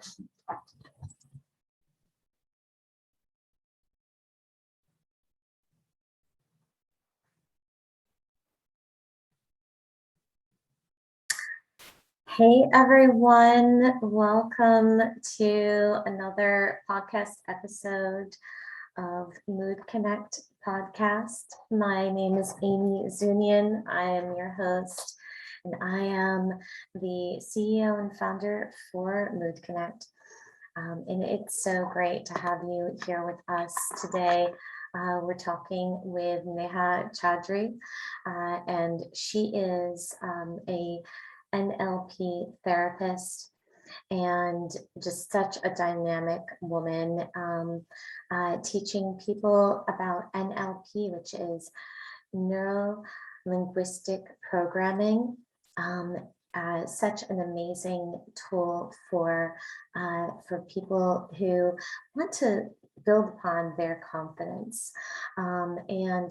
Hey everyone, welcome to another podcast episode of Mood Connect podcast. My name is Amy Zunian. I am your host, and I am the CEO and founder for Mood Connect. And it's so great to have you here with us today. We're talking with Neha Choudary, and she is a NLP therapist and just such a dynamic woman, teaching people about NLP, which is Neuro-Linguistic Programming. Such an amazing tool for people who want to build upon their confidence. And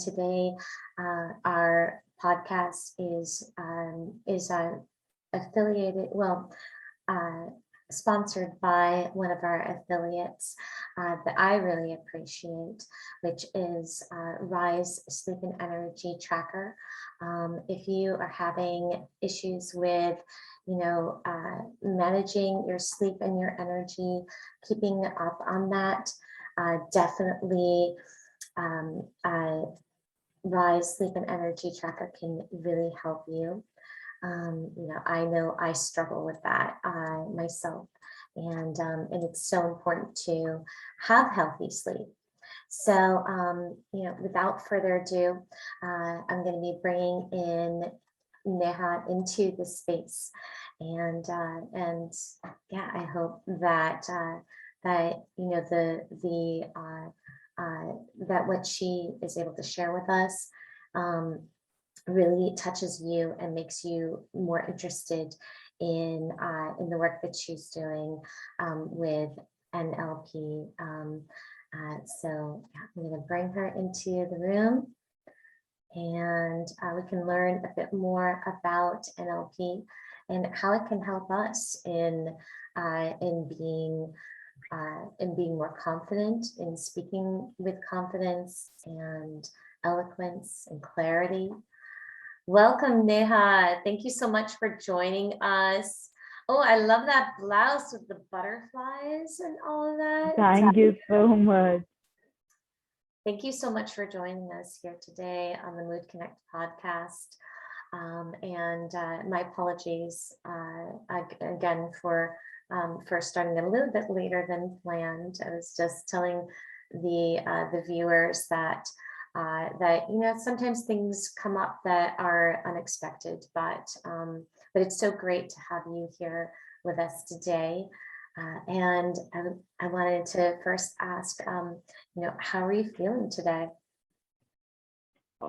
today, our podcast is affiliated, sponsored by one of our affiliates that I really appreciate, which is Rise Sleep and Energy Tracker. If you are having issues with, managing your sleep and your energy, keeping up on that, definitely Rise Sleep and Energy Tracker can really help you. I know I struggle with that myself, and it's so important to have healthy sleep. So, without further ado, I'm going to be bringing in Neha into the space, and I hope that that what she is able to share with us really touches you and makes you more interested in the work that she's doing with NLP. So I'm going to bring her into the room, and we can learn a bit more about NLP and how it can help us in being more confident, in speaking with confidence and eloquence and clarity. Welcome, Neha. Thank you so much for joining us. Oh, I love that blouse with the butterflies and all of that. Thank you so much. Thank you so much for joining us here today on the Mood Connect podcast. And my apologies again for starting a little bit later than planned. I was just telling the viewers that sometimes things come up that are unexpected, but it's so great to have you here with us today. And I wanted to first ask, how are you feeling today?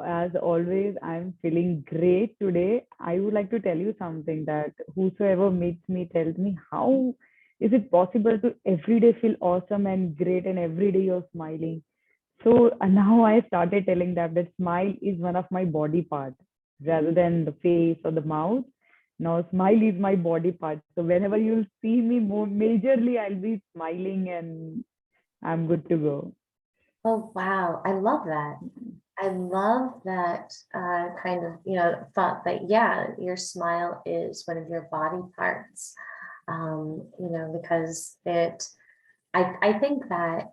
As always, I'm feeling great today. I would like to tell you something that whosoever meets me tells me, how is it possible to every day feel awesome and great and every day you're smiling? So now I started telling them that smile is one of my body parts rather than the face or the mouth. Now smile is my body part. So whenever you'll see me more majorly, I'll be smiling and I'm good to go. Oh, wow. I love that. I love that kind of, thought that, yeah, your smile is one of your body parts, because I think that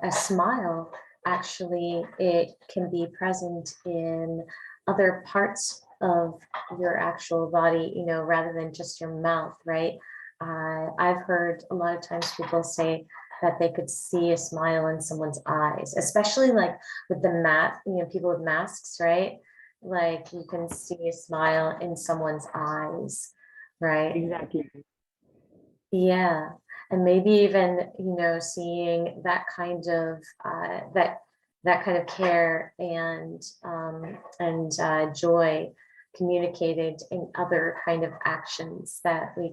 a smile actually, it can be present in other parts of your actual body, rather than just your mouth, right? I've heard a lot of times people say that they could see a smile in someone's eyes, especially like with the people with masks, right? Like you can see a smile in someone's eyes, right? Exactly. Yeah. And maybe even, seeing that kind of that kind of care and joy communicated in other kind of actions that we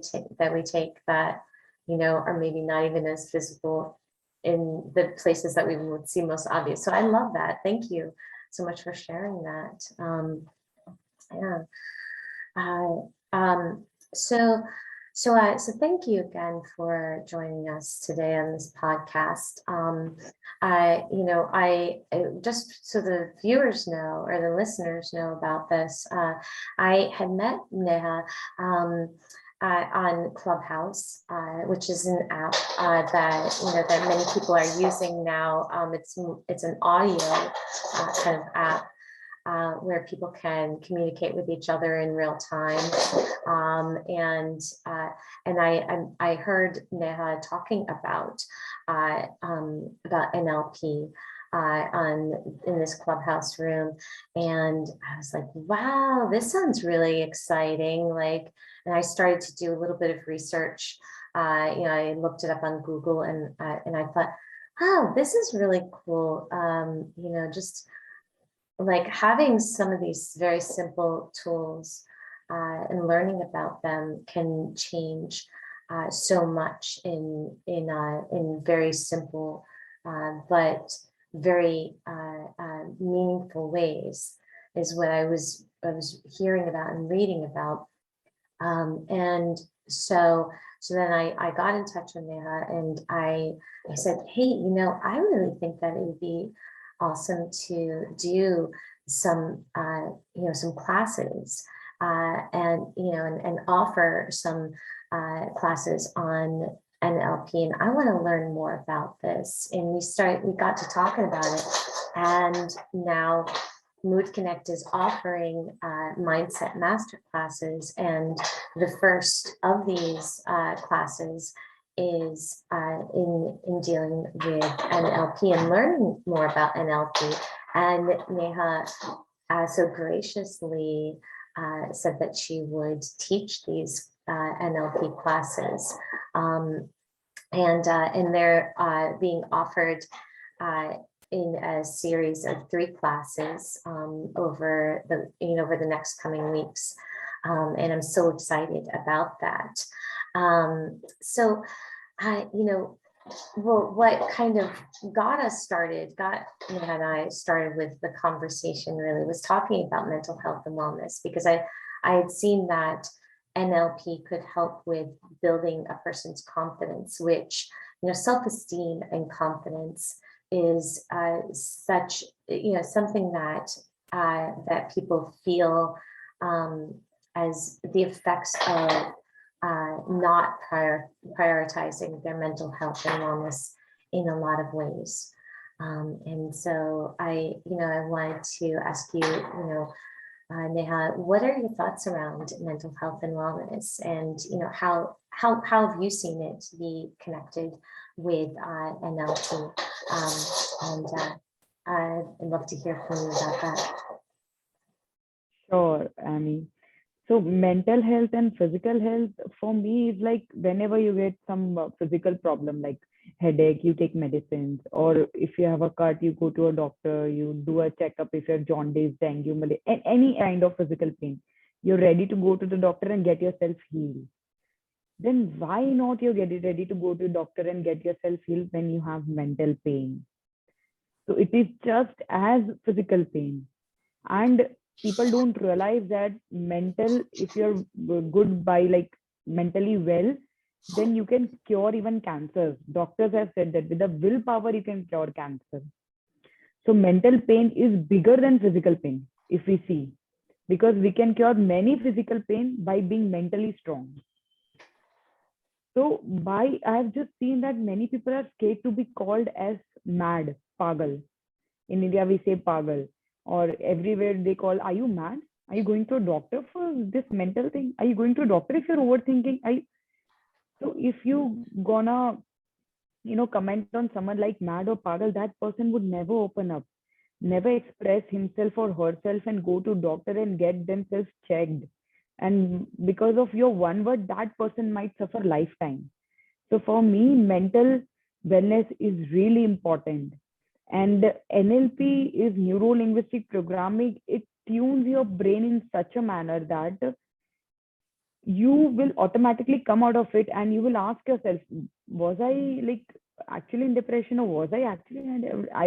take that, are maybe not even as visible in the places that we would see most obvious. So I love that. Thank you so much for sharing that. Yeah. So So thank you again for joining us today on this podcast. Just so the viewers know or the listeners know about this, I had met Neha on Clubhouse, which is an app that many people are using now. It's an audio kind of app where people can communicate with each other in real time. I heard Neha talking about NLP in this Clubhouse room, and I was like, wow, this sounds really exciting. And I started to do a little bit of research. I looked it up on Google, and I thought, oh, this is really cool. Just like having some of these very simple tools and learning about them can change so much in very simple but very meaningful ways, is what I was hearing about and reading about. And so then I got in touch with Neha, and I said, hey, I really think that it would be awesome to do some classes and offer some classes on NLP. And I want to learn more about this. And we got to talking about it. And now Mood Connect is offering mindset master classes, and the first of these classes is in dealing with NLP and learning more about NLP. And Neha so graciously said that she would teach these NLP classes, and they're being offered in a series of 3 classes over the next coming weeks. And I'm so excited about that. What kind of got Neha and I started with the conversation really was talking about mental health and wellness, because I had seen that NLP could help with building a person's confidence, which, self-esteem and confidence is such, something that people feel as the effects of not prioritizing their mental health and wellness in a lot of ways. And so I wanted to ask you, Neha, what are your thoughts around mental health and wellness, and how have you seen it be connected with NLP? I'd love to hear from you about that. Sure, Amy. So mental health and physical health for me is like whenever you get some physical problem like headache, you take medicines, or if you have a cut, you go to a doctor, you do a checkup if you're jaundice, dengue, malaria, any kind of physical pain. You're ready to go to the doctor and get yourself healed. Then why not you get ready to go to the doctor and get yourself healed when you have mental pain? So it is just as physical pain. And people don't realize that if you're good by like mentally well, then you can cure even cancer. Doctors have said that with the willpower, you can cure cancer. So mental pain is bigger than physical pain, if we see, because we can cure many physical pain by being mentally strong. So I've just seen that many people are scared to be called as mad, pagal. In India, we say pagal, or everywhere they call, are you mad? Are you going to a doctor for this mental thing? Are you going to a doctor if you're overthinking? So if you gonna, comment on someone like mad or pagal, that person would never open up, never express himself or herself and go to doctor and get themselves checked. And because of your one word, that person might suffer lifetime. So for me, mental wellness is really important. And NLP is neuro-linguistic programming. It tunes your brain in such a manner that you will automatically come out of it, and you will ask yourself, was I like actually in depression, or was I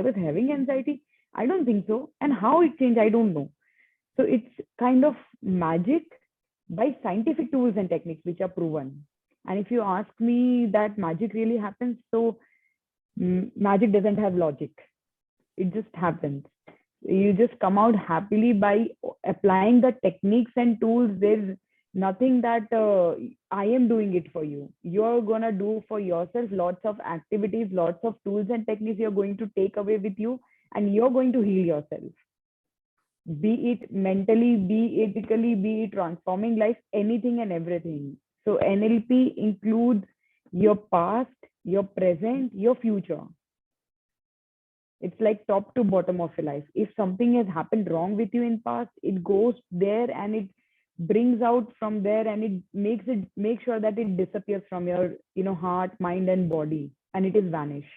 was having anxiety? I don't think so. And how it changed, I don't know. So it's kind of magic by scientific tools and techniques which are proven. And if you ask me that magic really happens, so magic doesn't have logic. It just happens. You just come out happily by applying the techniques and tools. There's nothing that I am doing it for you. You're gonna do for yourself lots of activities, lots of tools and techniques you're going to take away with you, and you're going to heal yourself. Be it mentally, be it ethically, be it transforming life, anything and everything. So NLP includes your past, your present, your future. It's like top to bottom of your life. If something has happened wrong with you in past, it goes there and it brings out from there, and it make sure that it disappears from your heart, mind and body, and it is vanish.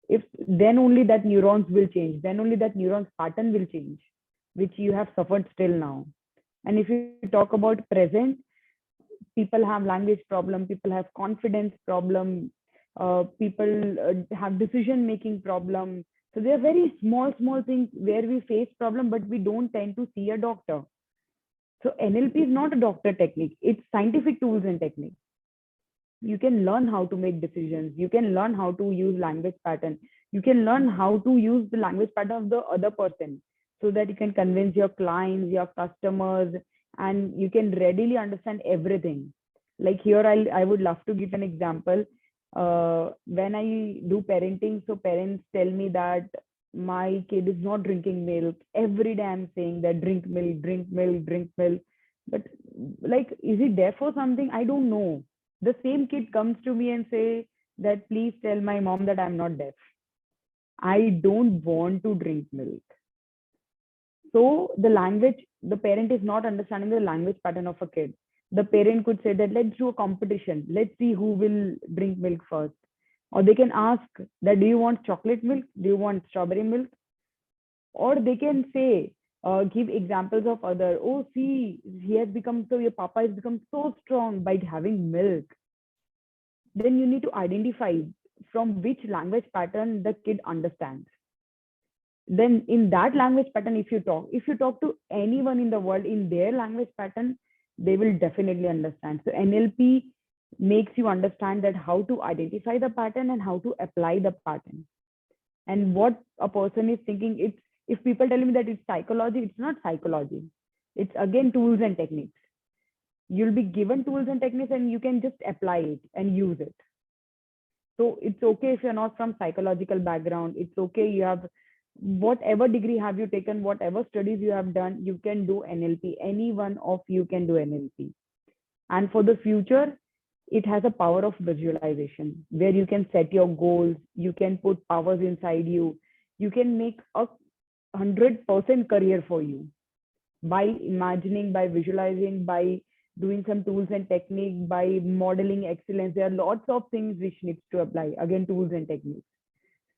If then only that neurons will change, then only that neurons pattern will change, which you have suffered still now. And if you talk about present, people have language problem, people have confidence problem, people have decision making problem. So they are very small things where we face problem, but we don't tend to see a doctor. So NLP is not a doctor technique, it's scientific tools and techniques. You can learn how to make decisions, you can learn how to use language pattern, you can learn how to use the language pattern of the other person, so that you can convince your clients, your customers, and you can readily understand everything. Like here, I would love to give an example. When I do parenting, so parents tell me that my kid is not drinking milk. Every day I'm saying that drink milk, drink milk, drink milk. But like, is it there for something? I don't know. The same kid comes to me and say that please tell my mom that I'm not deaf. I don't want to drink milk. So the parent is not understanding the language pattern of a kid. The parent could say that let's do a competition. Let's see who will drink milk first. Or they can ask that, do you want chocolate milk? Do you want strawberry milk? Or they can say, give examples of other. Oh, see, your papa has become so strong by having milk. Then you need to identify from which language pattern the kid understands. Then in that language pattern, if you talk to anyone in the world in their language pattern, they will definitely understand. So NLP makes you understand that how to identify the pattern and how to apply the pattern. And what a person is thinking, it's, if people tell me that it's psychology, it's not psychology. It's again tools and techniques. You'll be given tools and techniques and you can just apply it and use it. So it's okay if you're not from psychological background. It's okay, you have whatever degree have you taken, whatever studies you have done, you can do NLP. Any one of you can do NLP. And for the future, it has a power of visualization where you can set your goals, you can put powers inside you, you can make a 100% career for you by imagining, by visualizing, by doing some tools and technique, by modeling excellence. There are lots of things which needs to apply, again tools and techniques.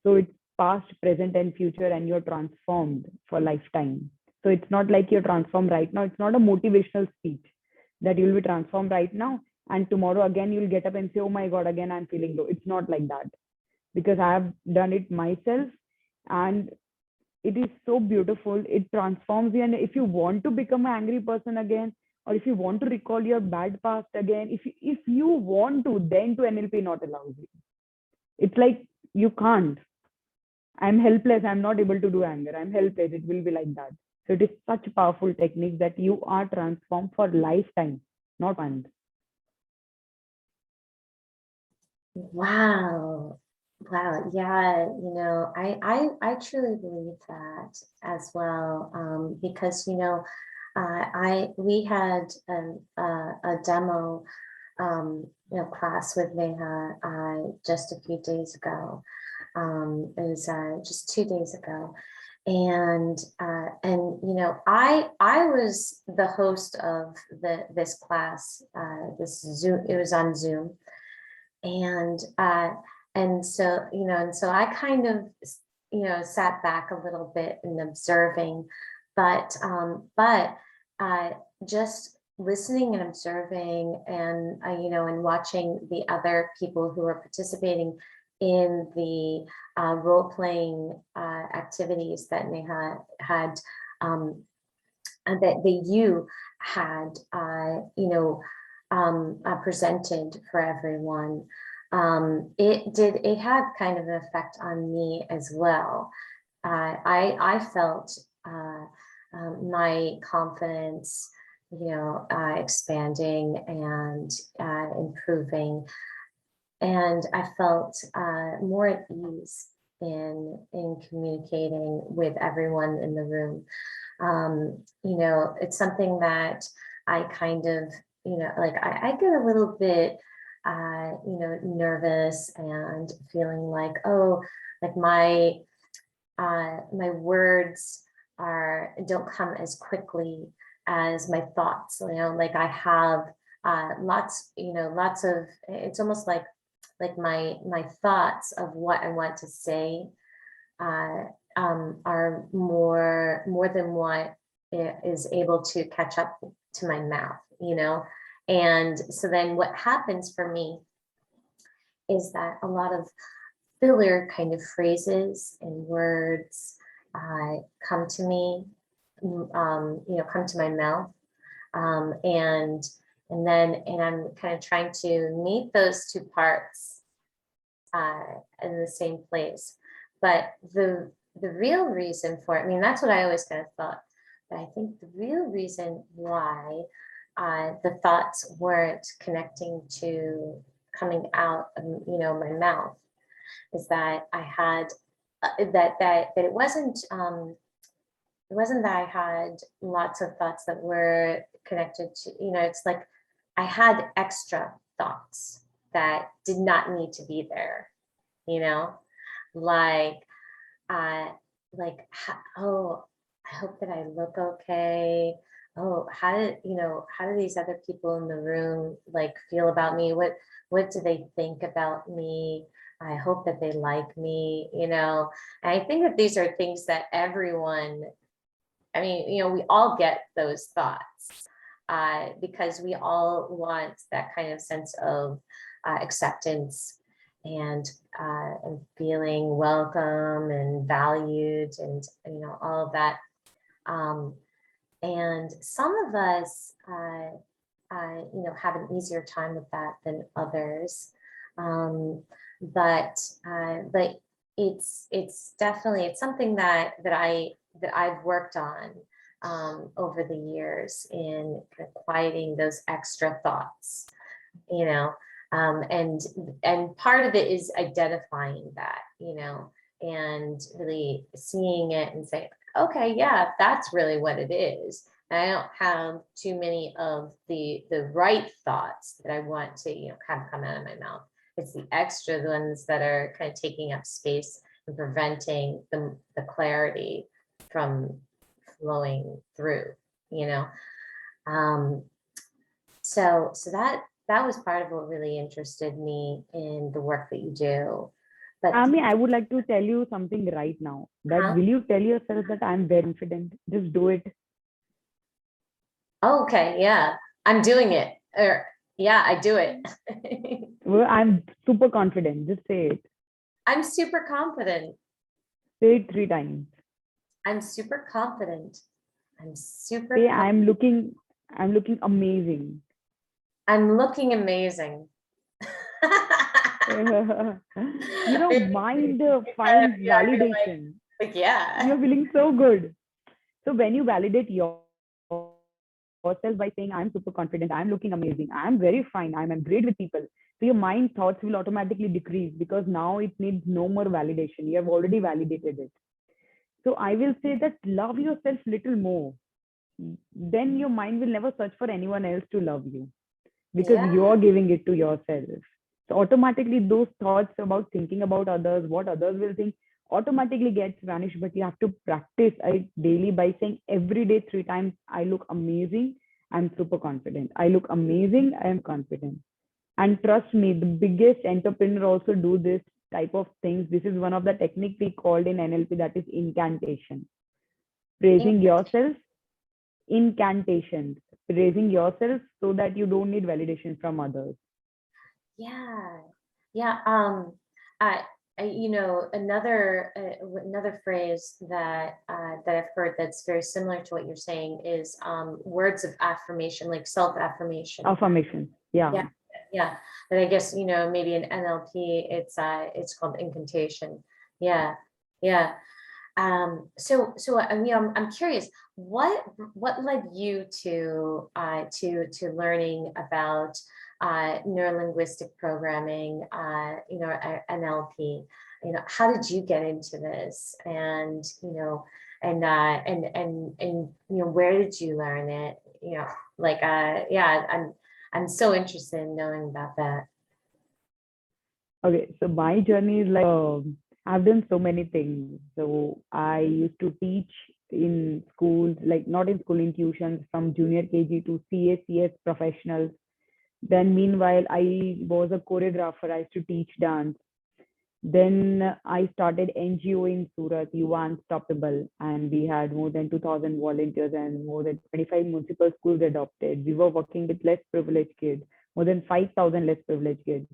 So it's past, present and future, and you're transformed for lifetime. So it's not like you're transformed right now. It's not a motivational speech that you'll be transformed right now and tomorrow again you'll get up and say, oh my god, again I'm feeling low. It's not like that, because I have done it myself and it is so beautiful. It transforms you. And if you want to become an angry person again, or if you want to recall your bad past again, if you want to, then to NLP not allows you. It's like you can't. I'm helpless. I'm not able to do anger. I'm helpless. It will be like that. So it is such a powerful technique that you are transformed for lifetime, not once. Wow. Wow. Yeah. I truly believe that as well. Because, we had a demo, class with Neha, just a few days ago. It was just 2 days ago. And I was the host of this class, this Zoom, it was on Zoom. And so I kind of, sat back a little bit and observing, but just listening and observing and, and watching the other people who were participating in the role-playing activities that Neha had, and that you had, presented for everyone, it had kind of an effect on me as well. I felt my confidence, expanding and improving, and I felt more at ease in communicating with everyone in the room. It's something that I kind of, like I get a little bit, nervous and feeling like, oh, like my words don't come as quickly as my thoughts. Like I have lots of. It's almost like my thoughts of what I want to say uh, are more than what is able to catch up to my mouth. And so then what happens for me is that a lot of filler kind of phrases and words come to me, come to my mouth, and I'm kind of trying to meet those two parts in the same place. But the real reason for it, I mean, that's what I always kind of thought. But I think the real reason why the thoughts weren't connecting to coming out of, my mouth is that I had that it wasn't that I had lots of thoughts that were connected to, it's like I had extra thoughts that did not need to be there, like uh oh, I hope that I look okay. Oh, how do these other people in the room like feel about me? What do they think about me? I hope that they like me, And I think that these are things that everyone, I mean, we all get those thoughts because we all want that kind of sense of acceptance and feeling welcome and valued and all of that. And some of us, have an easier time with that than others. But it's definitely it's something that I've worked on over the years in kind of quieting those extra thoughts, and part of it is identifying that, and really seeing it and say, okay, yeah, that's really what it is. And I don't have too many of the right thoughts that I want to, kind of come out of my mouth. It's the extra ones that are kind of taking up space and preventing the clarity from flowing through, so that was part of what really interested me in the work that you do. But Ami, I would like to tell you something right now. That will you tell yourself that I'm very confident? Just do it. Oh, okay, yeah, I'm doing it. Or yeah, I do it. Well, I'm super confident. Just say it. I'm super confident. Say it 3 times. I'm super confident. I'm super. Say I'm looking amazing. I'm looking amazing. Mind finds validation. Like, yeah. You're feeling so good. So when you validate yourself by saying, I'm super confident, I'm looking amazing, I'm very fine, I'm great with people. So your mind thoughts will automatically decrease because now it needs no more validation. You have already validated it. So I will say that love yourself little more. Then your mind will never search for anyone else to love you because you're giving it to yourself. So automatically those thoughts about thinking about others, what others will think, automatically gets vanished. But you have to practice it daily by saying every day 3 times, I look amazing, I'm super confident. I look amazing, I am confident. And trust me, the biggest entrepreneur also do this type of things. This is one of the techniques we called in NLP, that is incantation. Praising yourself, incantations, praising yourself so that you don't need validation from others. Yeah. another phrase that that I've heard that's very similar to what you're saying is words of affirmation, like self-affirmation. Affirmation. Yeah. Yeah, yeah. But I guess, maybe in NLP, it's called incantation. Yeah, yeah. So I mean, I'm curious, what led you to learning about neuro-linguistic programming, NLP? How did you get into this? And where did you learn it? Yeah, I'm so interested in knowing about that. Okay, so my journey is like I've done so many things. So I used to teach in schools, like not in school, in tuitions from junior KG to CA, professionals. Then meanwhile, I was a choreographer. I used to teach dance. Then I started NGO in Surat, Yuva Unstoppable, and we had more than 2,000 volunteers and more than 25 municipal schools adopted. We were working with less privileged kids, more than 5,000 less privileged kids,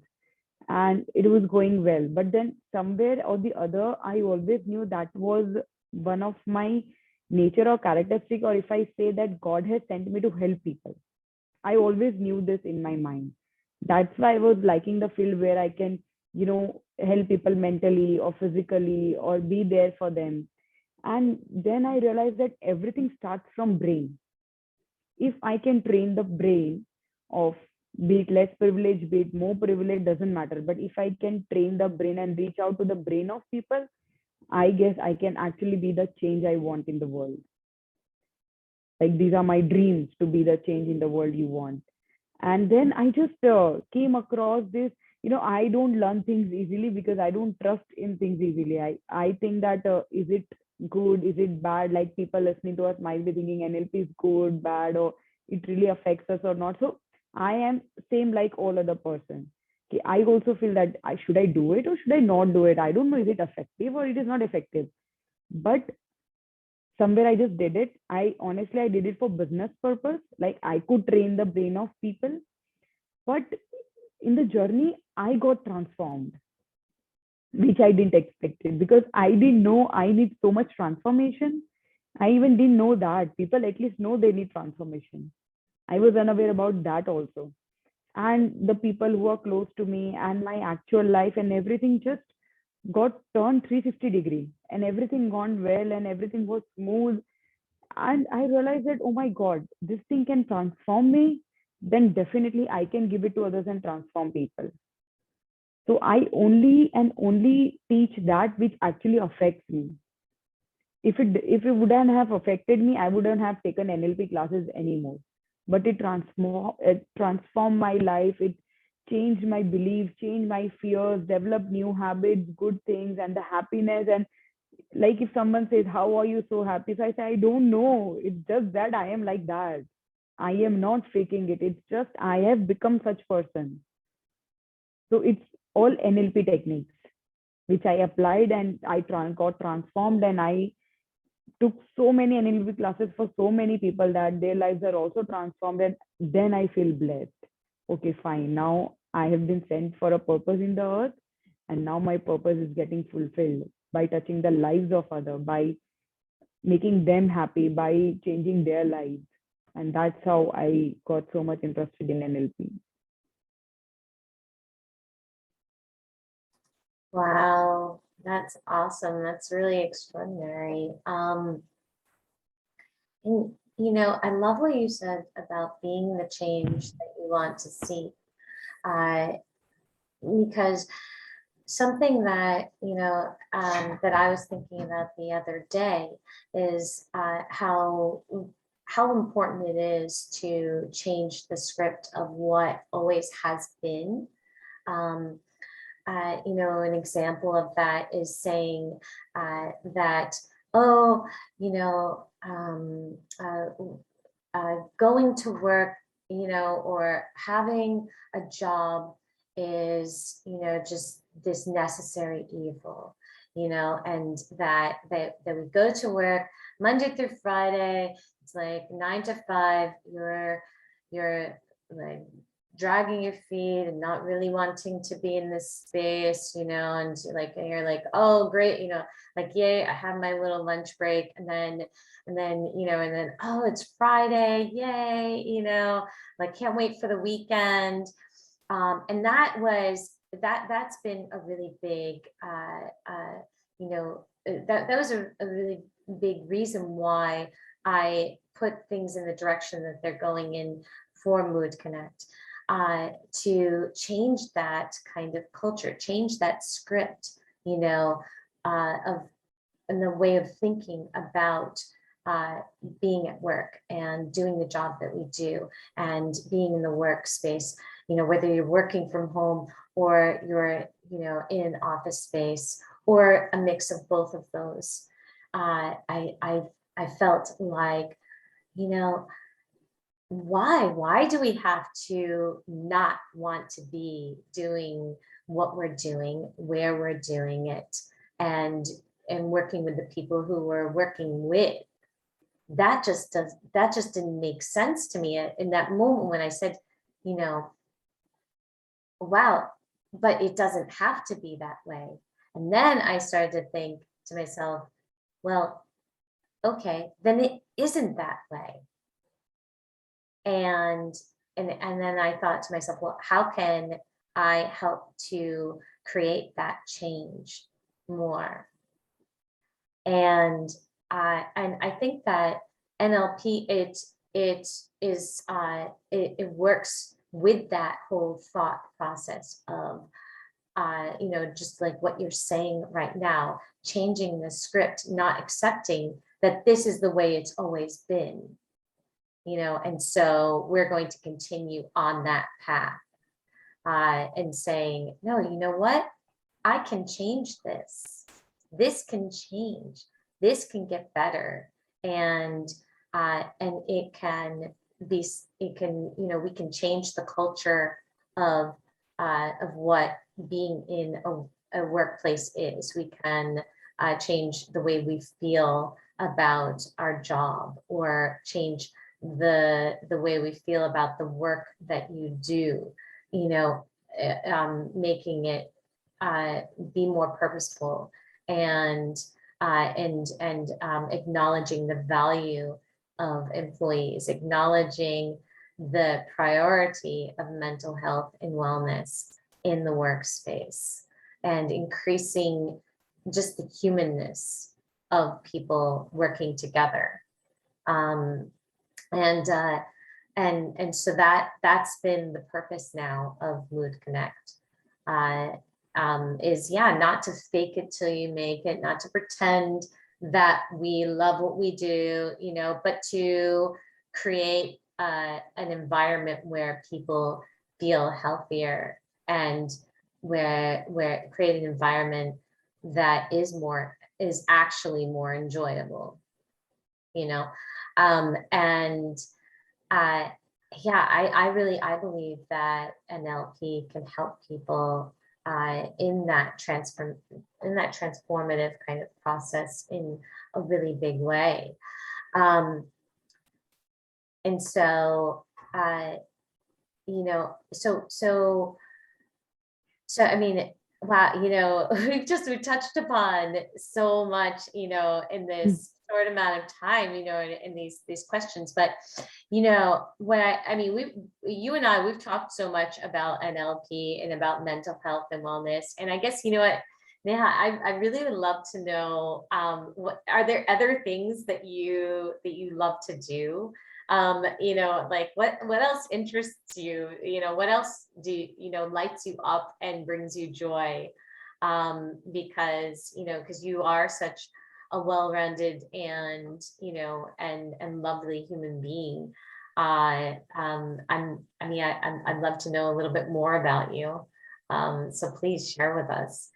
and it was going well. But then somewhere or the other, I always knew that was one of my nature or characteristic, or if I say that God has sent me to help people. I always knew this in my mind. That's why I was liking the field where I can, help people mentally or physically or be there for them. And then I realized that everything starts from brain. If I can train the brain of, be it less privilege, be it more privilege, doesn't matter. But if I can train the brain and reach out to the brain of people, I guess I can actually be the change I want in the world. Like these are my dreams, to be the change in the world you want. And then I just came across this. I don't learn things easily because I don't trust in things easily. I think that is it good, is it bad? Like people listening to us might be thinking NLP is good, bad, or it really affects us or not. So I am same like all other person. Okay, I also feel that should I do it or should I not do it? I don't know, is it effective or it is not effective. But somewhere I just did it. I did it for business purpose. Like I could train the brain of people, but in the journey, I got transformed, which I didn't expect it, because I didn't know I need so much transformation. I even didn't know that people at least know they need transformation. I was unaware about that also. And the people who are close to me and my actual life and everything just got turned 360-degree, and everything gone well and everything was smooth. And I realized that, oh my God, this thing can transform me, then definitely I can give it to others and transform people. So I only and only teach that which actually affects me. If it wouldn't have affected me, I wouldn't have taken NLP classes anymore. But it transformed my life. It changed my beliefs, changed my fears, developed new habits, good things, and the happiness. And like if someone says, how are you so happy? So I say, I don't know. It's just that I am like that. I am not faking it. It's just I have become such person. So it's all NLP techniques, which I applied, and I got transformed, and I took so many NLP classes for so many people that their lives are also transformed. And then I feel blessed. Okay, fine. Now I have been sent for a purpose in the earth, and now my purpose is getting fulfilled by touching the lives of others, by making them happy, by changing their lives. And that's how I got so much interested in NLP. Wow, that's awesome. That's really extraordinary. And I love what you said about being the change that you want to see. Uh, because something that that I was thinking about the other day is how important it is to change the script of what always has been. Um, an example of that is saying that, oh, going to work, or having a job is, just this necessary evil, and that we go to work Monday through Friday. It's like 9 to 5. You're like dragging your feet and not really wanting to be in this space, and you're like, oh, great, like, yay, I have my little lunch break. And then, oh, it's Friday, yay, like, can't wait for the weekend. And that's been a really big, that was a really big reason why I put things in the direction that they're going in for Mood Connect, to change that kind of culture, change that script, of and the way of thinking about being at work and doing the job that we do and being in the workspace, whether you're working from home or you're, in an office space or a mix of both of those. I felt like, why do we have to not want to be doing what we're doing, where we're doing it, and working with the people who we're working with? That just didn't make sense to me in that moment when I said, wow, but it doesn't have to be that way. And then I started to think to myself, well, okay, then it isn't that way. And then I thought to myself, well, how can I help to create that change more? And I think that NLP, it works with that whole thought process of, just like what you're saying right now, changing the script, not accepting that this is the way it's always been, and so we're going to continue on that path, and saying, no, you know what? I can change this. This can change. This can get better. And it can be, we can change the culture of what being in a workplace is. We can change the way we feel about our job, or change the way we feel about the work that you do, making it be more purposeful, and acknowledging the value of employees, acknowledging the priority of mental health and wellness in the workspace, and increasing just the humanness of people working together. And so that's been the purpose now of Mood Connect, is not to fake it till you make it, not to pretend that we love what we do, but to create an environment where people feel healthier, and where create an environment that is actually more enjoyable, and I believe that NLP can help people in that transformative kind of process in a really big way. And so, so I mean, wow, we touched upon so much, in this short amount of time, in these questions. But, you and I, we've talked so much about NLP and about mental health and wellness. And I guess, you know what, Neha, I really would love to know, what are there other things that you love to do? Like what else interests you? What else lights you up and brings you joy? Because you are such a well-rounded and and lovely human being. I'd love to know a little bit more about you. So please share with us.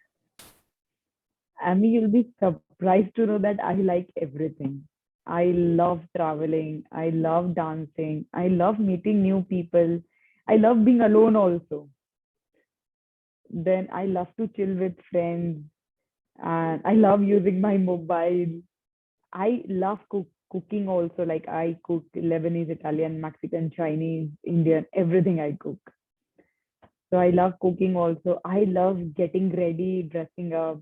Amy, you'll be surprised to know that I like everything. I love traveling. I love dancing. I love meeting new people. I love being alone also. Then I love to chill with friends. And I love using my mobile. I love cooking also. Like I cook Lebanese, Italian, Mexican, Chinese, Indian, everything I cook. So I love cooking also. I love getting ready, dressing up.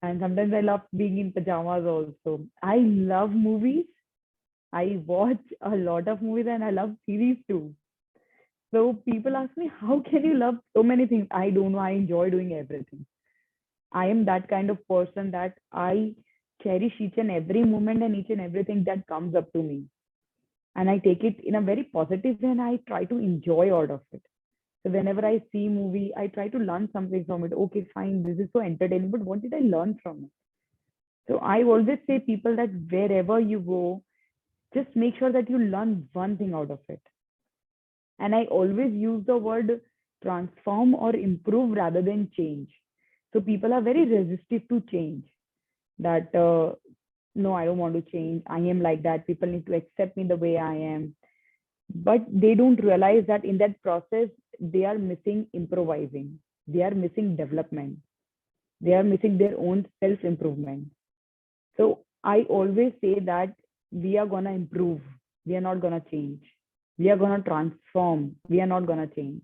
And sometimes I love being in pajamas also. I love movies. I watch a lot of movies and I love series too. So people ask me, how can you love so many things? I don't know. I enjoy doing everything. I am that kind of person that I cherish each and every moment and each and everything that comes up to me. And I take it in a very positive way and I try to enjoy all of it. So whenever I see movie, I try to learn something from it. Okay, fine, this is so entertaining, but what did I learn from it? So I always say people that wherever you go, just make sure that you learn one thing out of it. And I always use the word transform or improve rather than change. So people are very resistive to change. That no, I don't want to change. I am like that. People need to accept me the way I am. But they don't realize that in that process, they are missing improvising. They are missing development. They are missing their own self improvement. So I always say that we are going to improve. We are not going to change. We are going to transform. We are not going to change.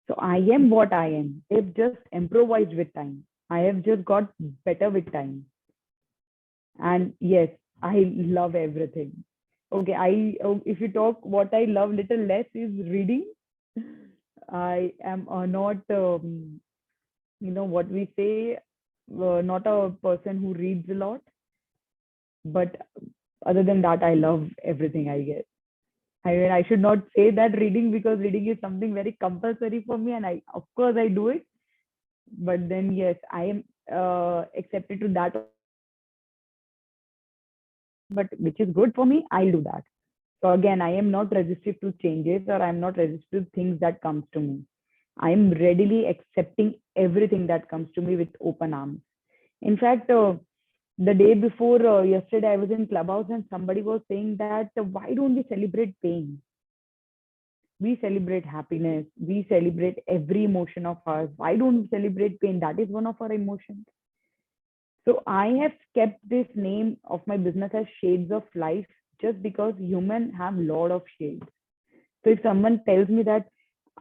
So I am what I am. I have just improvised with time. I have just got better with time. And yes, I love everything. Okay, if you talk what I love little less is reading. I am not what we say, not a person who reads a lot, but other than that, I love everything I get. I mean, I should not say that reading because reading is something very compulsory for me, and of course, I do it. But then, yes, I am accepted to that also that if something is not but which is good for me, I'll do that. So again, I am not resistive to changes or I'm not resistive to things that comes to me. I am readily accepting everything that comes to me with open arms. In fact, the day before yesterday, I was in Clubhouse and somebody was saying that why don't we celebrate pain? We celebrate happiness. We celebrate every emotion of ours. Why don't we celebrate pain? That is one of our emotions. So I have kept this name of my business as Shades of Life just because humans have a lot of shades. So if someone tells me that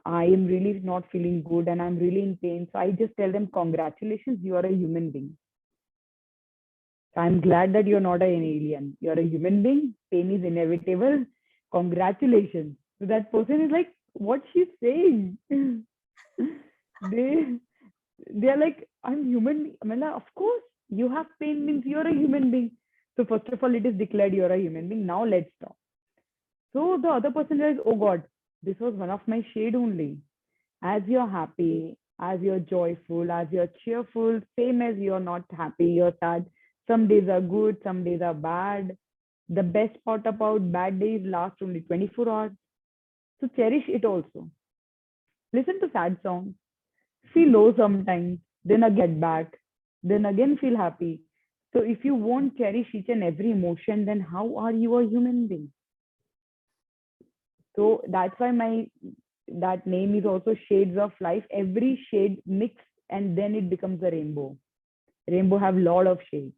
I am really not feeling good and I'm really in pain, so I just tell them, congratulations, you are a human being. So I'm glad that you're not an alien. You're a human being. Pain is inevitable. Congratulations. So that person is like, what she's saying? they they're like, I'm human. I mean, like, of course, you have pain means you're a human being. So first of all, it is declared you're a human being. Now let's talk. So the other person says, oh God, this was one of my shade only. As you're happy, as you're joyful, as you're cheerful, same as you're not happy, you're sad. Some days are good, some days are bad. The best part about bad days last only 24 hours. So cherish it also. Listen to sad songs, feel low sometimes, then again get back, then again feel happy. So if you won't cherish each and every emotion, then how are you a human being? So that's why my that name is also Shades of Life. Every shade mix and then it becomes a rainbow. Rainbow have lot of shades.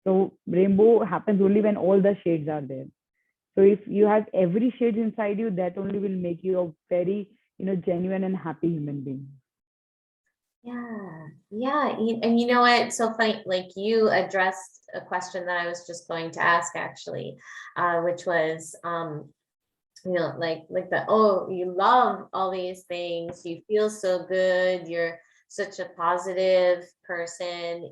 So rainbow happens only when all the shades are there. So if you have every shade inside you, that only will make you a very, genuine and happy human being. Yeah. And you know what? It's so funny. Like you addressed a question that I was just going to ask actually, which was, like the, oh, you love all these things. You feel so good. You're such a positive person,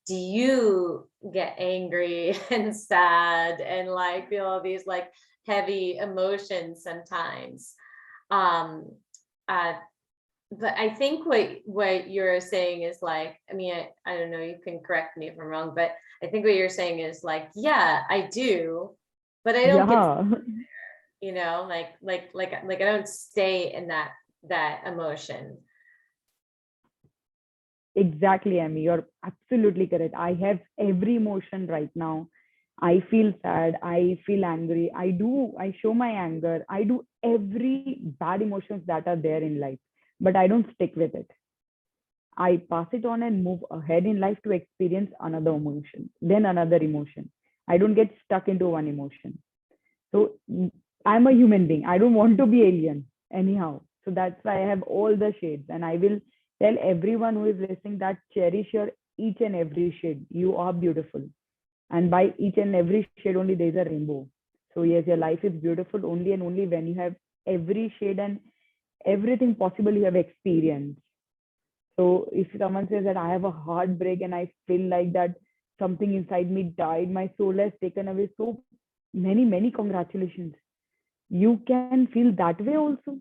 do you get angry and sad and like feel all these like heavy emotions sometimes? Um, uh, but I think what you're saying is like, I mean, I don't know, you can correct me if I'm wrong, but I think what you're saying is like, yeah, I do, but I don't get, Yeah. like I don't stay in that emotion. Exactly, Amy. You're absolutely correct. I have every emotion right now. I feel sad. I feel angry. I show my anger. I do every bad emotions that are there in life, but I don't stick with it. I pass it on and move ahead in life to experience another emotion, then another emotion. I don't get stuck into one emotion. So I'm a human being. I don't want to be alien anyhow. So that's why I have all the shades. And I will tell everyone who is listening that cherish your each and every shade. You are beautiful. And by each and every shade only there is a rainbow. So yes, your life is beautiful only and only when you have every shade and everything possible you have experienced. So if someone says that I have a heartbreak and I feel like that something inside me died, my soul has taken away, so many congratulations. You can feel that way also.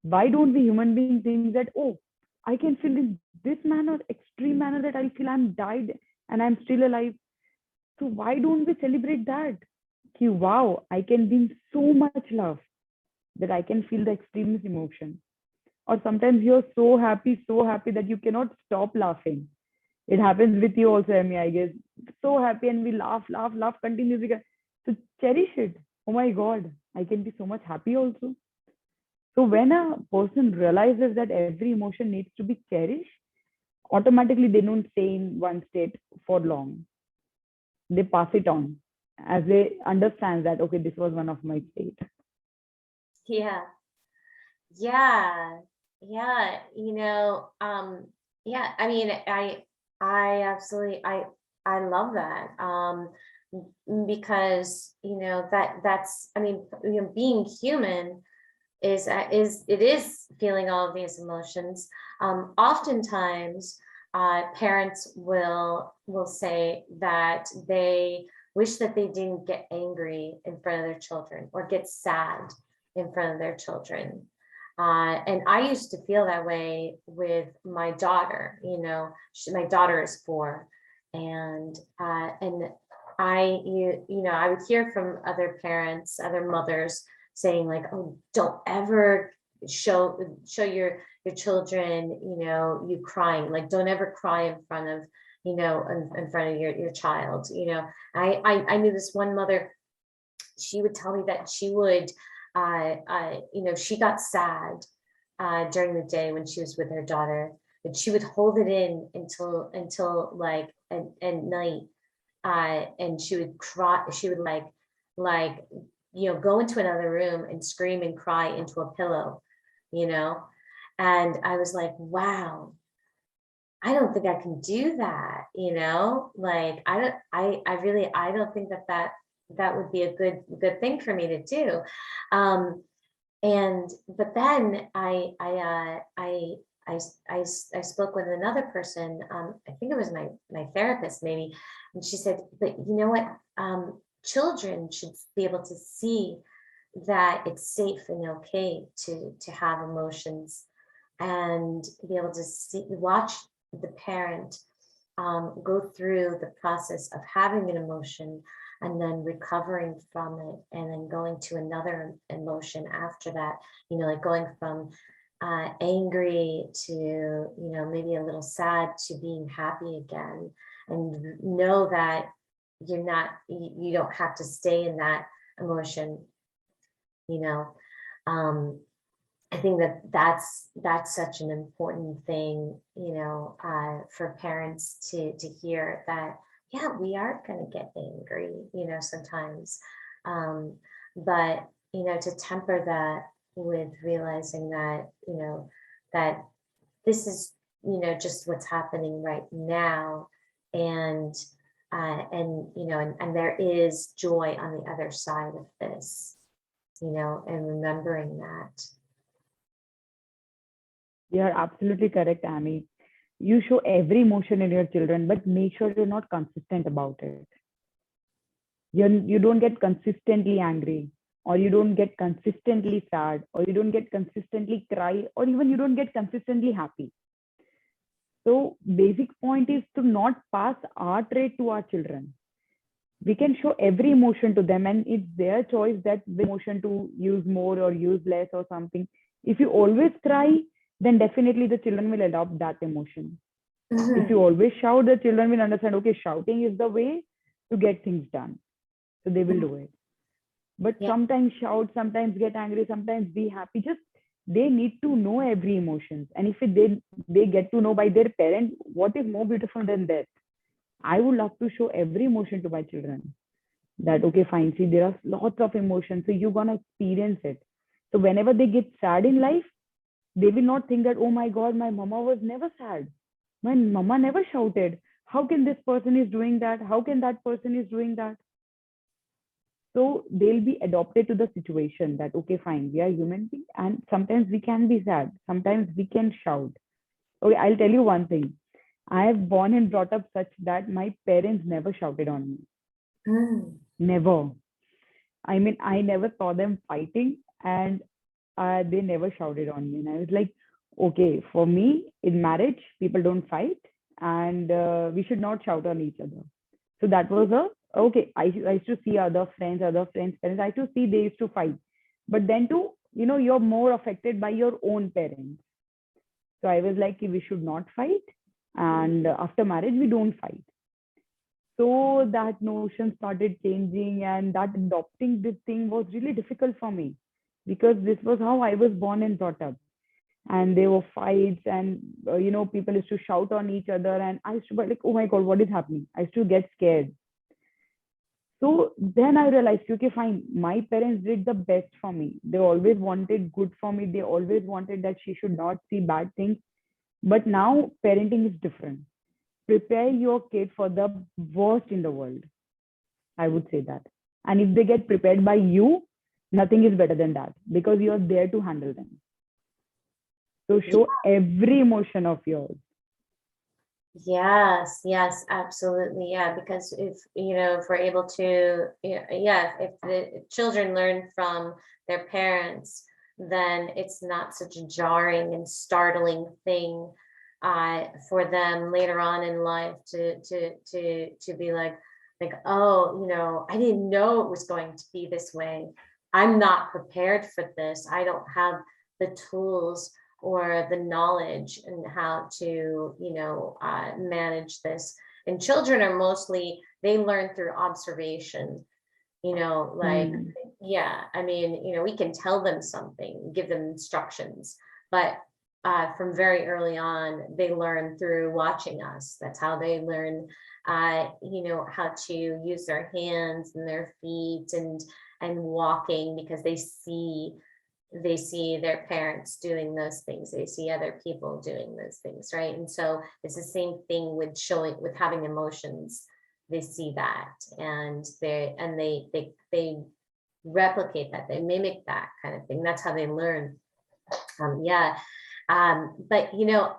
Why don't we human beings think that, oh, I can feel in this manner, extreme manner, that I feel I'm died and I'm still alive? So why don't we celebrate that? Ki, wow, I can be in so much love that I can feel the extremest emotion. Or sometimes you're so happy that you cannot stop laughing. It happens with you also, Amy, I guess. So happy and we laugh continuously. So cherish it. Oh my God, I can be so much happy also. So when a person realizes that every emotion needs to be cherished, automatically they don't stay in one state for long. They pass it on as they understand that, okay, this was one of my state. Yeah. Yeah. Yeah. Yeah, I mean, I absolutely, I love that. Because, that's, I mean, being human is it is feeling all of these emotions. Oftentimes, parents will say that they wish that they didn't get angry in front of their children or get sad in front of their children. And I used to feel that way with my daughter. My daughter is 4, and I would hear from other parents, other mothers, saying like, oh, don't ever show your children, you crying. Like, don't ever cry in front of, in front of your child. I knew this one mother. She would tell me that she would, she got sad during the day when she was with her daughter, but she would hold it in until like at night, and she would cry. She would like go into another room and scream and cry into a pillow, you know. And I was like, wow, I don't think I can do that, like I don't, I really, I don't think that would be a good thing for me to do. But then I spoke with another person. I think it was my therapist maybe, and she said, but you know what? Children should be able to see that it's safe and okay to have emotions, and be able to watch the parent go through the process of having an emotion and then recovering from it and then going to another emotion after that, like going from angry to, maybe a little sad to being happy again, and know that you don't have to stay in that emotion, you know. um, I think that's such an important thing, for parents to hear that, yeah, we are going to get angry, sometimes. Um, but, to temper that with realizing that, that this is, just what's happening right now. And there is joy on the other side of this, and remembering that. You are absolutely correct, Amy. You show every emotion in your children, but make sure you're not consistent about it. You don't get consistently angry, or you don't get consistently sad, or you don't get consistently cry, or even you don't get consistently happy. So basic point is to not pass our trait to our children. We can show every emotion to them, and it's their choice that which emotion to use more or use less or something. If you always cry, then definitely the children will adopt that emotion. If you always shout, the children will understand, okay, shouting is the way to get things done. So they will do it. But Yeah. sometimes shout, sometimes get angry, sometimes be happy. Just they need to know every emotions. And if they get to know by their parent, what is more beautiful than that? I would love to show every emotion to my children. That okay, fine. See, there are lots of emotions, so you're gonna experience it. So whenever they get sad in life, They will not think that, oh my God, my mama was never sad. My mama never shouted. How can this person is doing that? How can that person is doing that? So they'll be adopted to the situation that, okay, fine, we are human beings and sometimes we can be sad. Sometimes we can shout. Okay, I'll tell you one thing. I have born and brought up such that my parents never shouted on me. Mm. Never. I mean, I never saw them fighting and they never shouted on me. And I was like, okay, for me, in marriage, people don't fight and we should not shout on each other. So that was a, okay, I used to see other friends' parents. I used to see they used to fight. But then too, you're more affected by your own parents. So I was like, we should not fight. And after marriage, we don't fight. So that notion started changing, and that adopting this thing was really difficult for me because this was how I was born and brought up. And there were fights, and people used to shout on each other, and I used to be like, oh my God, what is happening? I used to get scared. So then I realized, okay, fine, my parents did the best for me. They always wanted good for me. They always wanted that she should not see bad things. But now parenting is different. Prepare your kid for the worst in the world. I would say that. And if they get prepared by you, nothing is better than that because you're there to handle them. So show every emotion of yours. Yes, absolutely. Yeah, because if we're able to, yeah, if the children learn from their parents, then it's not such a jarring and startling thing for them later on in life to be like, oh, I didn't know it was going to be this way. I'm not prepared for this. I don't have the tools or the knowledge and how to manage this. And children are mostly, they learn through observation, like, yeah, I mean, we can tell them something, give them instructions, but from very early on, they learn through watching us. That's how they learn, how to use their hands and their feet and walking, because they see their parents doing those things. They see other people doing those things, right? And so it's the same thing with having emotions. They see that, and they replicate that. They mimic that kind of thing. That's how they learn. Yeah. But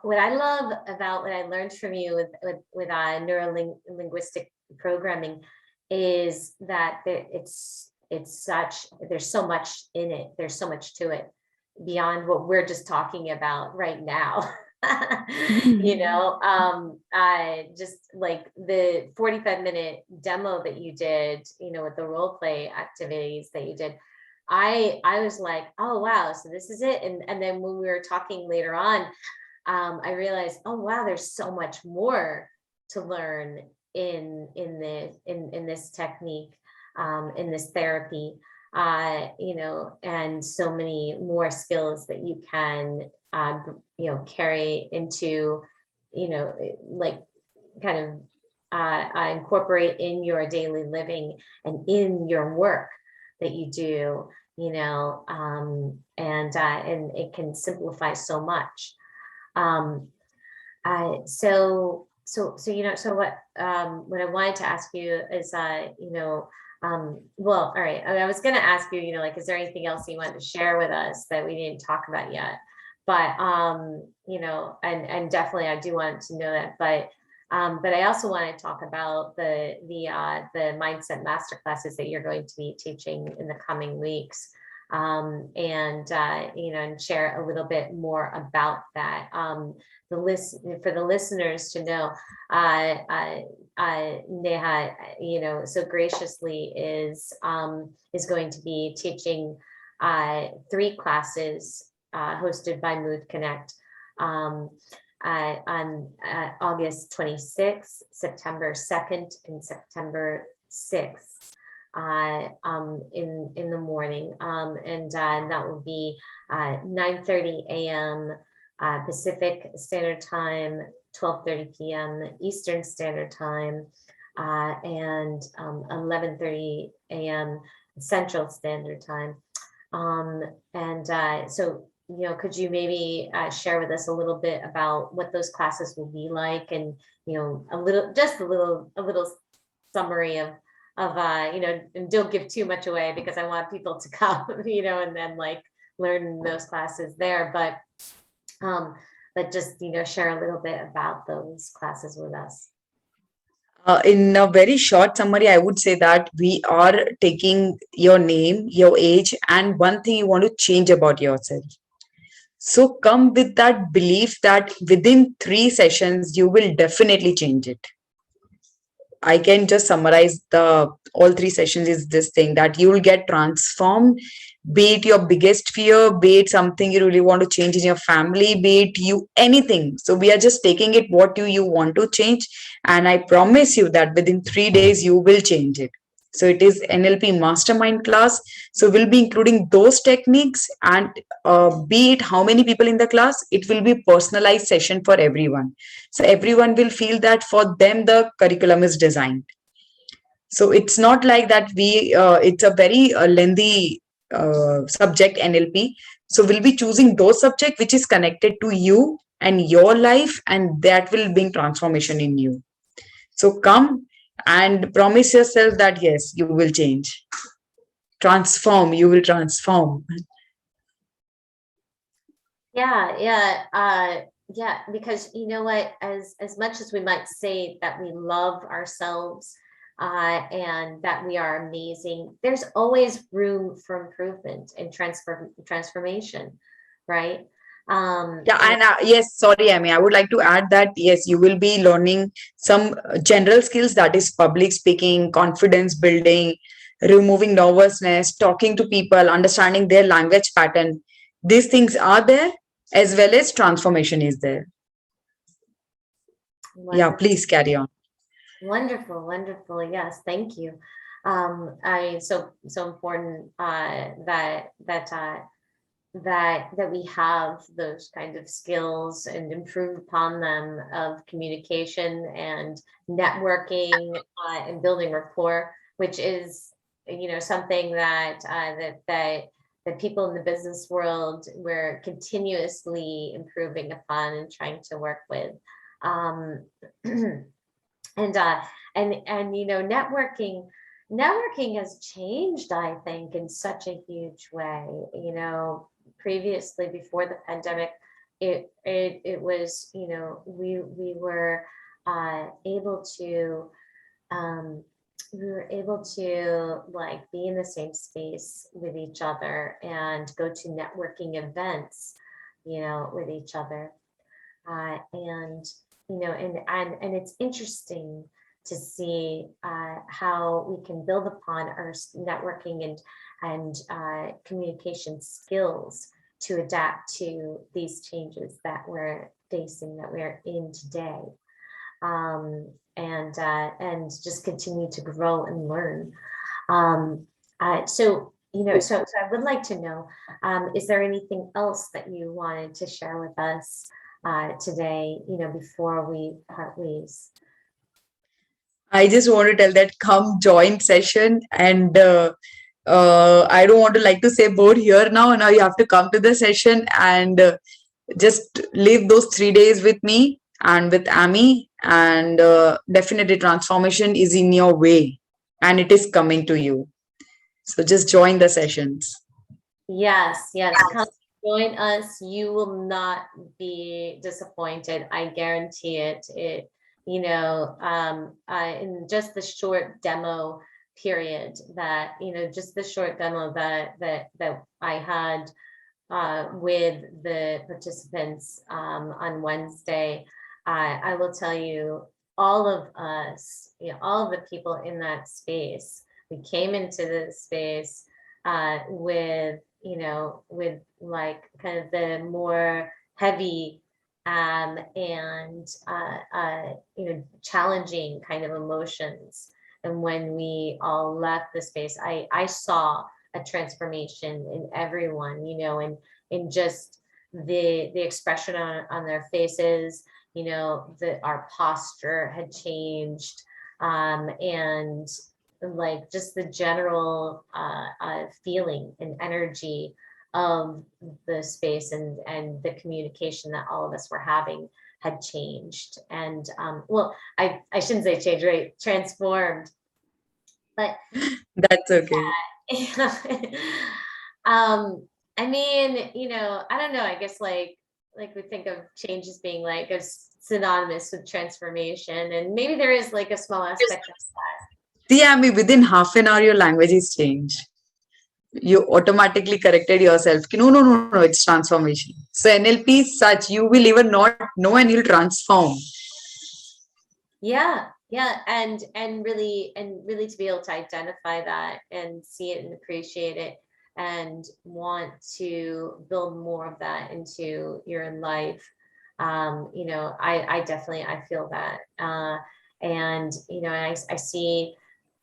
what I love about what I learned from you with neuro-linguistic programming is that there's so much in it. There's so much to it beyond what we're just talking about right now. I just like the 45-minute demo that you did, with the role play activities that you did. I was like, oh wow, so this is it. And then when we were talking later on, I realized, oh wow, there's so much more to learn in this technique, in this therapy, and so many more skills that you can, carry into, like kind of incorporate in your daily living and in your work that you do, and it can simplify so much. So what I wanted to ask you is, well, all right. I was going to ask you, like, is there anything else you want to share with us that we didn't talk about yet? But, and definitely I do want to know that, but I also want to talk about the mindset masterclasses that you're going to be teaching in the coming weeks. And share a little bit more about that. For the listeners to know, Neha, so graciously is going to be teaching 3 classes hosted by Mood Connect on August 26th, September 2nd, and September 6th. In the morning, and that will be 9:30 a.m. Pacific Standard Time, 12:30 p.m. Eastern Standard Time, and 11:30 a.m. Central Standard Time. So could you maybe share with us a little bit about what those classes will be like, and a little summary of and don't give too much away because I want people to come, and then like learn those classes there, but just share a little bit about those classes with us. In a very short summary, I would say that we are taking your name, your age, and one thing you want to change about yourself. So come with that belief that within 3 sessions, you will definitely change it. I can just summarize the all 3 sessions is this thing that you will get transformed, be it your biggest fear, be it something you really want to change in your family, be it you anything. So we are just taking it what you want to change, and I promise you that within 3 days you will change it. So it is NLP mastermind class. So we'll be including those techniques, and be it how many people in the class, it will be personalized session for everyone. So everyone will feel that for them the curriculum is designed. So it's not like that it's a very lengthy subject NLP. So we'll be choosing those subject which is connected to you and your life, and that will bring transformation in you. So come and promise yourself that yes, you will change. Transform, you will transform. Yeah, because you know what, as much as we might say that we love ourselves, and that we are amazing, there's always room for improvement and transformation, right? Yeah, and yes, sorry, Amy, I would like to add that yes, you will be learning some general skills, that is public speaking, confidence building, removing nervousness, talking to people, understanding their language pattern. These things are there, as well as transformation is there. Yeah, Wonderful. please carry on. Wonderful. Yes, thank you. I so important that we have those kind of skills and improve upon them of communication and networking, and building rapport, which is something that people in the business world, we're continuously improving upon and trying to work with. Um, and networking has changed, I think, in such a huge way. Previously, before the pandemic, it was, we were able to like be in the same space with each other and go to networking events, with each other, and and it's interesting to see how we can build upon our networking and communication skills to adapt to these changes that we're facing, that we're in today, and just continue to grow and learn. So I would like to know, is there anything else that you wanted to share with us today, before we part ways? I just want to tell that come join session, and I don't want to like to say board here now. Now you have to come to the session and just live those 3 days with me and with Amy, and definitely transformation is in your way and it is coming to you. So just join the sessions. Yes, come join us. You will not be disappointed. I guarantee it. In just the short demo period just the short demo that I had with the participants on Wednesday, I will tell you, all of us, all of the people in that space, we came into the space with like kind of the more heavy and challenging kind of emotions. And when we all left the space, I saw a transformation in everyone, and in just the expression on their faces, our posture had changed, and like just the general feeling and energy of the space and the communication that all of us were having had changed. And well, I shouldn't say changed, right? Transformed. But That's okay. um, I mean, I don't know. I guess like we think of change as being like as synonymous with transformation, and maybe there is like a small aspect of See, I mean, within half an hour, your language is changed. You automatically corrected yourself. No, no, no, no, it's transformation. So NLP is such, you will even not know and you'll transform. yeah, and really to be able to identify that and see it and appreciate it and want to build more of that into your life. I definitely I feel that. And I see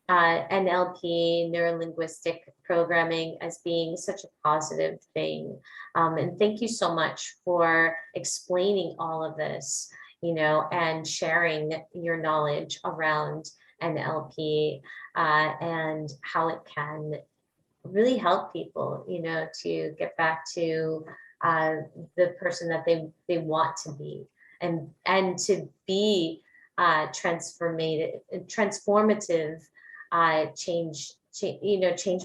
NLP, neuro-linguistic programming, as being such a positive thing. And thank you so much for explaining all of this, and sharing your knowledge around NLP, and how it can really help people, to get back to uh, the person that they want to be, and to be transformative change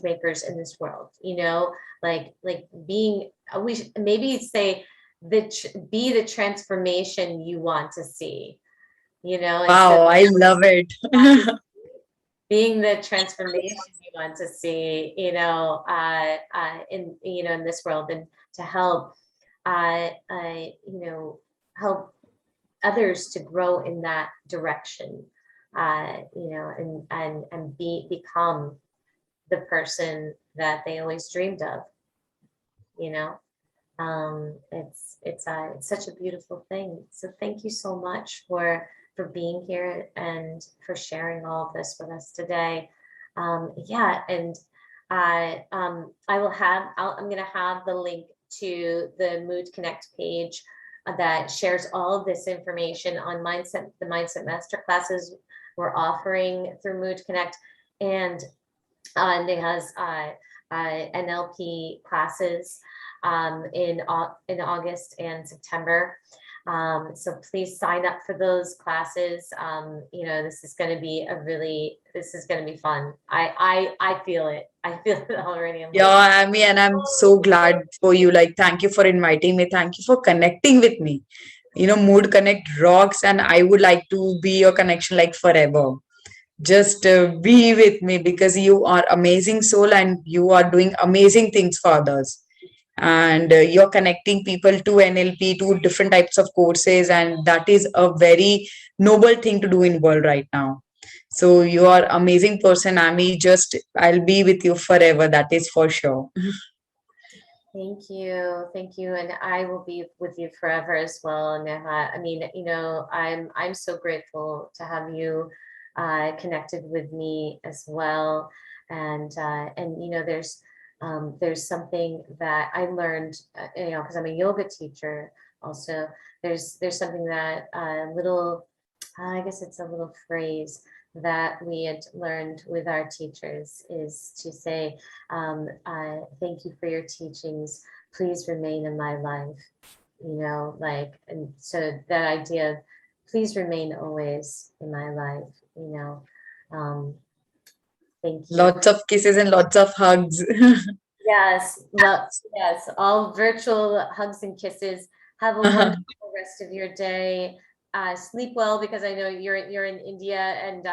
makers in this world, like being we maybe say be the transformation you want to see, instead Wow, I love it. of being the transformation you want to see, in this world, and to help help others to grow in that direction, and become the person that they always dreamed of. You know, it's such a beautiful thing. So thank you so much for being here and for sharing all of this with us today. Yeah, and I'm going to have the link to the Mood Connect page that shares all of this information on the Mindset Masterclasses we're offering through Mood Connect, and Neha's NLP classes in August and September. So please sign up for those classes. This is going to be fun. I feel it. I feel it already. Yeah, I mean, and I'm so glad for you. Like, thank you for inviting me. Thank you for connecting with me. Mood Connect rocks, and I would like to be your connection like forever. Just be with me because you are amazing soul and you are doing amazing things for others. And you're connecting people to NLP, to different types of courses, and that is a very noble thing to do in world right now. So you are amazing person, Amy. Just I'll be with you forever. That is for sure. Thank you, and I will be with you forever as well, Neha. I mean, I'm so grateful to have you connected with me as well, and there's something that I learned, because I'm a yoga teacher also. There's something that little, I guess it's a little phrase that we had learned with our teachers, is to say, thank you for your teachings. Please remain in my life. And so that idea of please remain always in my life. Um, thank you. Lots of kisses and lots of hugs. Yes, yes, all virtual hugs and kisses. Have a wonderful rest of your day. Sleep well, because I know you're in India, and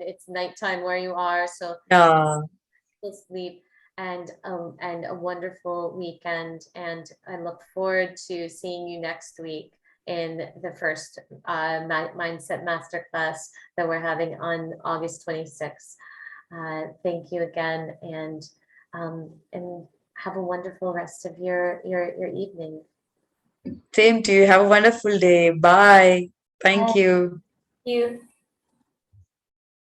it's nighttime where you are. So Yeah. sleep, and a wonderful weekend. And I look forward to seeing you next week in the first Mindset Masterclass that we're having on August 26th. Thank you again, and have a wonderful rest of your evening. Same to you. Have a wonderful day. Bye. Thank you. Thank you.